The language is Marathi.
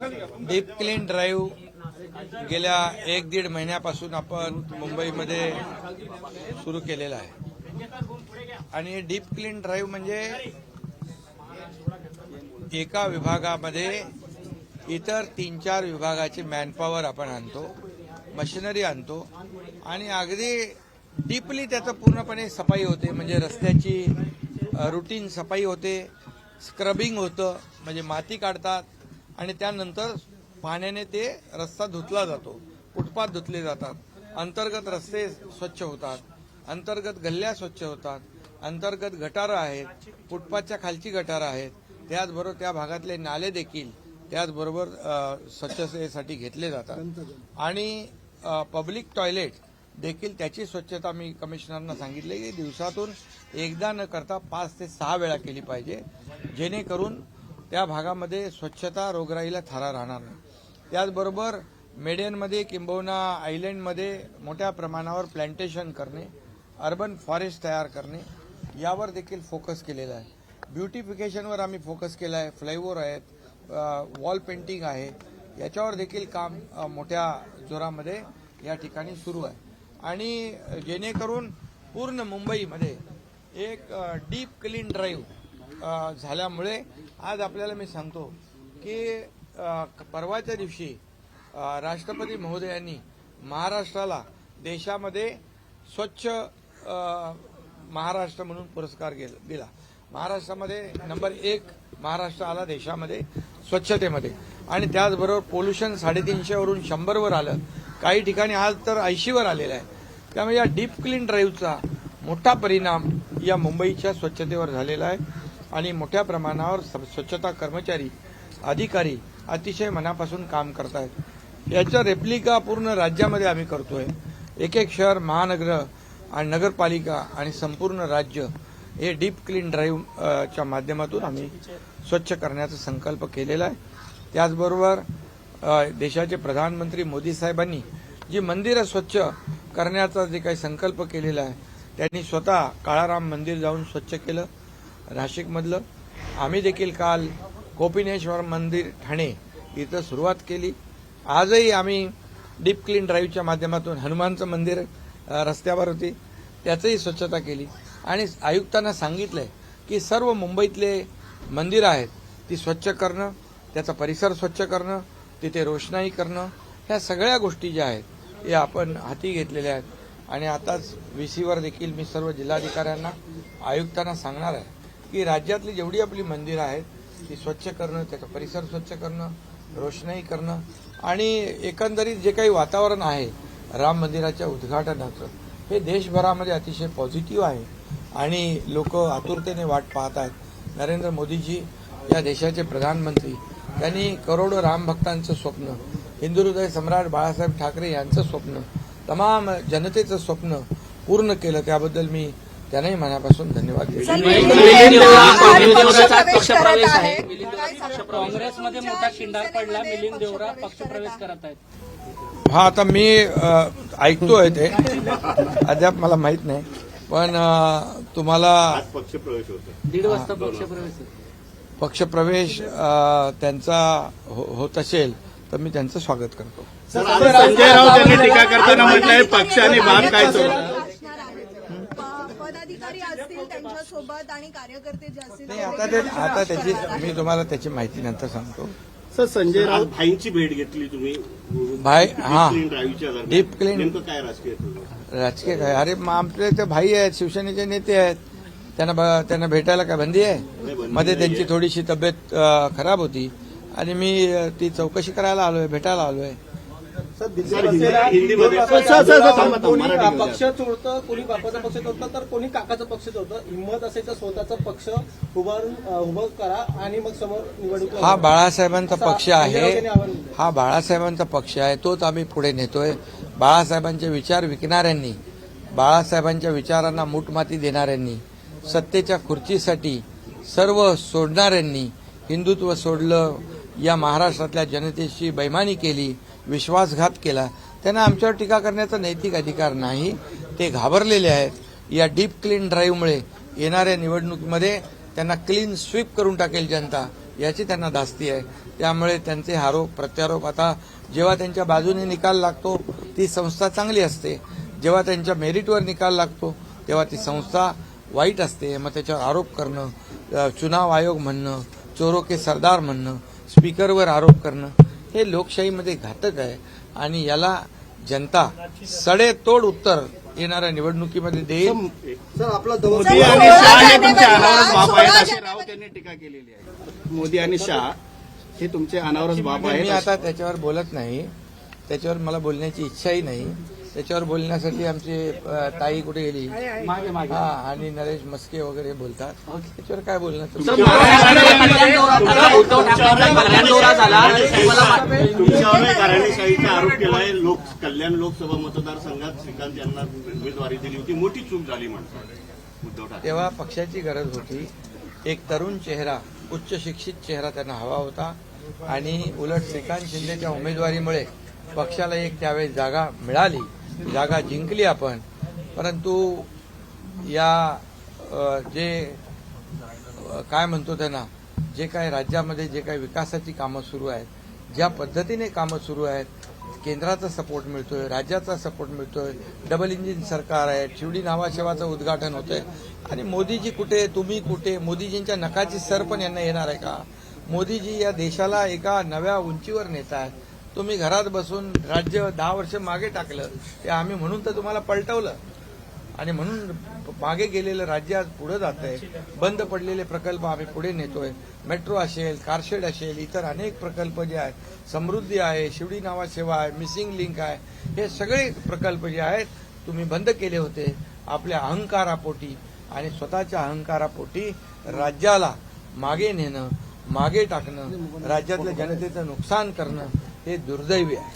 डीप क्लीन ड्राईव्ह गेल्या 1-1.5 महिन्यापासून आपण मुंबईमध्ये सुरू केलेला आहे आणि डीप क्लीन ड्राईव्ह म्हणजे एका विभागामध्ये इतर 3-4 विभागाची मॅनपॉवर आपण आणतो, मशिनरी आणतो आणि अगदी डीपली त्याचं पूर्णपणे सफाई होते. म्हणजे रस्त्याची रुटीन सफाई होते, स्क्रबिंग होतं, म्हणजे माती काढतात आणि त्यानंतर पाण्याने ते रस्ता धुतला जातो, फुटपाथ धुतले जातात, अंतर्गत रस्ते स्वच्छ होतात, अंतर्गत गल्ल्या स्वच्छ होतात, अंतर्गत गटारं आहेत, फुटपाथच्या खालची गटारं आहेत, त्याचबरोबर त्या भागातले नाले देखील त्याचबरोबर स्वच्छतेसाठी घेतले जातात आणि पब्लिक टॉयलेट देखील त्याची स्वच्छता मी कमिशनरना सांगितले की दिवसातून एकदा न करता 5 ते 6 वेळा केली पाहिजे, जेणेकरून त्या भागामध्ये स्वच्छता रोगराईला थारा राहणार नाही. त्याचबरोबर मेडियनमध्ये किंबहुना आयलँडमध्ये मोठ्या प्रमाणावर प्लांटेशन करणे, अर्बन फॉरेस्ट तयार करणे यावर देखील फोकस केलेला आहे. ब्युटिफिकेशनवर आम्ही फोकस केला आहे, फ्लायओव्हर आहेत, वॉल पेंटिंग आहे, याच्यावर देखील काम मोठ्या जोरामध्ये या ठिकाणी सुरू आहे आणि जेणेकरून पूर्ण मुंबईमध्ये एक डीप क्लीन ड्राईव्ह झाल्यामुळे आज आपल्याला मी सांगतो की परवाच्या दिवशी राष्ट्रपती महोदयांनी महाराष्ट्राला देशामध्ये स्वच्छ महाराष्ट्र म्हणून पुरस्कार दिला. महाराष्ट्रामध्ये नंबर 1 महाराष्ट्र आला देशामध्ये स्वच्छतेमध्ये आणि त्याचबरोबर पोल्युशन 350 वरून 100 वर आलं, काही ठिकाणी आज तर 80 वर आलेलं आहे. त्यामुळे या डीप क्लीन ड्राईव्हचा मोठा परिणाम या मुंबईच्या स्वच्छतेवर झालेला आहे आणि मोठ्या प्रमाणावर स्वच्छता कर्मचारी अधिकारी अतिशय मनापासून काम करत आहेत. याच्या रेप्लिका पूर्ण राज्यामध्ये आम्ही करतोय. एक शहर, महानगर आणि नगरपालिका आणि संपूर्ण राज्य हे डीप क्लीन ड्राईव्हच्या माध्यमातून आम्ही स्वच्छ करण्याचा संकल्प केलेला आहे. त्याचबरोबर देशाचे प्रधानमंत्री मोदी साहेबांनी जी मंदिरं स्वच्छ करण्याचा जे काही संकल्प केलेला आहे त्यांनी स्वतः काळाराम मंदिर जाऊन स्वच्छ केलं नाशिकमधलं. आम्ही देखील काल गोपीनेश्वर मंदिर ठाणे इथं सुरुवात केली. आजही आम्ही डीप क्लीन ड्राईव्हच्या माध्यमातून हनुमानचं मंदिर रस्त्यावर होती त्याचंही स्वच्छता केली आणि आयुक्तांना सांगितलंय की सर्व मुंबईतले मंदिरं आहेत ती स्वच्छ करणं, त्याचा परिसर स्वच्छ करणं, तिथे रोषणाई करणं, ह्या सगळ्या गोष्टी ज्या आहेत या आपण हाती घेतलेल्या आहेत आणि आताच VCवर देखील मी सर्व जिल्हाधिकाऱ्यांना आयुक्तांना सांगणार आहे की राज्यातली जेवढी आपली मंदिरं आहेत ती स्वच्छ करणं, त्याचा परिसर स्वच्छ करणं, रोषणाई करणं आणि एकंदरीत जे काही वातावरण आहे राम मंदिराच्या उद्घाटनाचं हे देशभरामध्ये अतिशय पॉझिटिव्ह आहे आणि लोक आतुरतेने वाट पाहत आहेत. नरेंद्र मोदीजी या देशाचे प्रधानमंत्री, त्यांनी करोडो रामभक्तांचं स्वप्न, हिंदू हृदय सम्राट बाळासाहेब ठाकरे यांचं स्वप्न, तमाम जनतेचं स्वप्न पूर्ण केलं. त्याबद्दल मी त्यांनाही मनापासून धन्यवाद देतो. काँग्रेसमध्ये मोठा खिंडार पडला, मिलिंद देवरा पक्षप्रवेश करत आहेत. हा, आता मी ऐकतोय ते, अद्याप मला माहित नाही, पण तुम्हाला पक्षप्रवेश होता 1:30 वाजता पक्षप्रवेश त्यांचा होत असेल तर मी त्यांचं स्वागत करतो. संजय राऊत यांनी टीका करताना म्हटलंय पक्षाने भाग काय पदाधिकारी असतील त्यांच्यासोबत आणि कार्यकर्ते जे असतील नाही, आता त्याची मी तुम्हाला त्याची माहिती नंतर सांगतो. सर, संजय राऊत भाईंची भेट घेतली तुम्ही भाई, हा, ड्राईव्हच्या दरम्यान. डीप क्लीन नेमकं काय राजकीय काय? अरे मग आमचे ते भाई आहेत, शिवसेनेचे नेते आहेत, त्यांना भेटायला काय बंदी आहे? मध्ये त्यांची थोडीशी तब्येत खराब होती आणि मी ती चौकशी करायला आलोय, भेटायला आलोय. हिंदीमध्ये कोणी पक्ष चोरतं, कोणी बापाचा पक्ष चोरतं तर कोणी काकाचा पक्ष चोरतं. हिंमत असेल तर स्वतःचा पक्ष उभं करा आणि मग समोर निवडणूक. हा बाळासाहेबांचा पक्ष आहे, हा बाळासाहेबांचा पक्ष आहे, तोच आम्ही पुढे नेतोय. बाळासाहेबांचे विचार विकणाऱ्यांनी, बाळासाहेबांच्या विचारांना मूठमाती देणाऱ्यांनी, सत्तेच्या खुर्चीसाठी सर्व सोडणाऱ्यांनी हिंदुत्व सोडलं, या महाराष्ट्रातल्या जनतेची बैमानी केली, विश्वासघात केला, त्यांना आमच्यावर टीका करण्याचा नैतिक अधिकार नाही. ते घाबरलेले आहेत. या डीप क्लीन ड्राईव्हमुळे येणाऱ्या निवडणुकीमध्ये त्यांना क्लीन स्वीप करून टाकेल जनता, याची त्यांना धास्ती आहे. त्यामुळे त्यांचे आरोप प्रत्यारोप आता जेव्हा त्यांच्या बाजूने निकाल लागतो ती संस्था चांगली असते, जेव्हा त्यांच्या मेरिटवर निकाल लागतो तेव्हा ती संस्था वाईट असते. मग त्याच्यावर आरोप करणं, चुनाव आयोग म्हणणं, चोरो के सरदार म्हणणं, स्पीकरवर आरोप करणं हे लोकशाहीमध्ये घातक आहे आणि याला जनता सडेतोड उत्तर येणाऱ्या निवडणुकीमध्ये देईल. सर आपला मोदी आणि शाह हे तुमचे अनावरच बाप आहेत अशी राऊत यांनी टीका केलेली आहे. मोदी आणि शाह हे तुमचे अनावरच बाप मी आहेत. आता त्याच्यावर बोलत नाही, त्याच्यावर मला बोलण्याची इच्छाही नाही. त्याच्यावर बोलण्यासाठी आमचे ताई कुठे गेली हा आणि नरेश मस्के वगैरे बोलतात. त्याच्यावर काय बोलणार? तुमच्यावर घराणेशाहीचा आरोप केलाय. कल्याण लोकसभा मतदारसंघात श्रीकांत यांना उमेदवारी दिली होती, मोठी चूक झाली म्हणतात उद्धव ठाकरे. तेव्हा पक्षाची गरज होती. एक तरुण चेहरा, उच्च शिक्षित चेहरा त्यांना हवा होता आणि उलट श्रीकांत शिंदेच्या उमेदवारीमुळे पक्षाला एक त्यावेळेस जागा मिळाली, जागा जिंकली आपण. परंतु या जे काय म्हणतो त्यांना, जे काय राज्यामध्ये जे काही विकासाची कामं सुरू आहेत, ज्या पद्धतीने कामं सुरू आहेत, केंद्राचा सपोर्ट मिळतोय, राज्याचा सपोर्ट मिळतोय, डबल इंजिन सरकार आहे, शिवडी नावाशेवाचं उद्घाटन होतंय आणि मोदीजी कुठे, तुम्ही कुठे? मोदीजींच्या नखाची सर पण यांना येणार आहे का? मोदीजी या देशाला एका नव्या उंचीवर नेत आहेत. तुम्ही घरात बसून राज्य 10 वर्ष मागे टाकलं, ते आम्ही म्हणून तर तुम्हाला पलटवलं आणि म्हणून मागे गेलेलं राज्य आज पुढे जात आहे. बंद पडलेले प्रकल्प आम्ही पुढे नेतोय. मेट्रो असेल, कारशेड असेल, इतर अनेक प्रकल्प जे आहेत, समृद्धी आहे, शिवडी नावा सेवा आहे, मिसिंग लिंक आहे, हे सगळे प्रकल्प जे आहेत तुम्ही बंद केले होते आपल्या अहंकारापोटी आणि स्वतःच्या अहंकारापोटी. राज्याला मागे नेणं, मागे टाकणं, राज्यातल्या जनतेचं नुकसान करणं हे दुर्दैवी आहे.